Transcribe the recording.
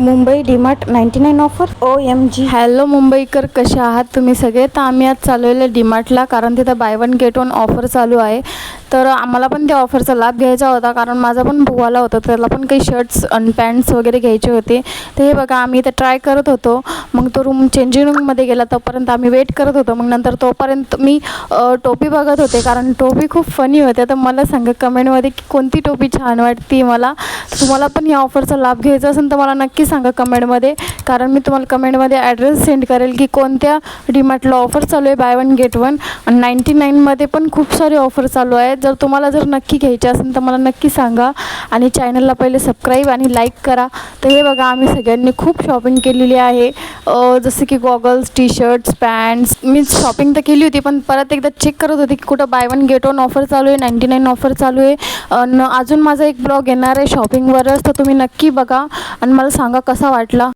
Mumbai DMart 99 offer OMG. Hello मुंबईकर, कसे आहात तुम्ही सगळे? तर आम्ही आज चालवलेलो डीमार्टला, कारण तिथं by one get one offer चालू आहे. तर आम्हाला पण त्या ऑफरचा लाभ घ्यायचा होता, कारण माझा पण भाऊ आला होता, त्याला पण काही शर्ट्स आणि पॅन्ट्स वगैरे घ्यायचे होते. तर हे बघा, आम्ही इथं ट्राय करत होतो. मग तो चेंजिंग रूममध्ये गेला, तोपर्यंत आम्ही वेट करत होतो. मग नंतर तोपर्यंत मी टोपी बघत होते, कारण टोपी खूप फनी होत्या. तर मला सांगा कमेंटमध्ये की कोणती टोपी छान वाटते मला. तुम्हाला पण या ऑफरचा लाभ घ्यायचा असेल तर मला नक्की सांगा कमेंटमध्ये, कारण मी तुम्हाला कमेंटमध्ये ॲड्रेस सेंड करेल की कोणत्या डीमार्टला ऑफर चालू आहे बाय वन गेट वन. आणि 99मध्ये पण खूप सारे ऑफर चालू आहेत. जर नक्की घ्यायचे असेल तर मला नक्की सांगा. आणि चॅनलला पहिले सबस्क्राईब आणि लाईक करा. तर हे बघा, आम्ही सगळ्यांनी खूप शॉपिंग केलेली आहे, जसं की गॉगल्स, टी शर्ट्स, पॅन्ट्स. मी शॉपिंग तर केली होती, पण परत एकदा चेक करत होती की कुठं by one get one offer चालू आहे, 99 ऑफर चालू आहे. अजून माझा एक ब्लॉग येणार आहे शॉपिंगवरच, तर तुम्ही नक्की बघा आणि मला सांगा कसा वाटला.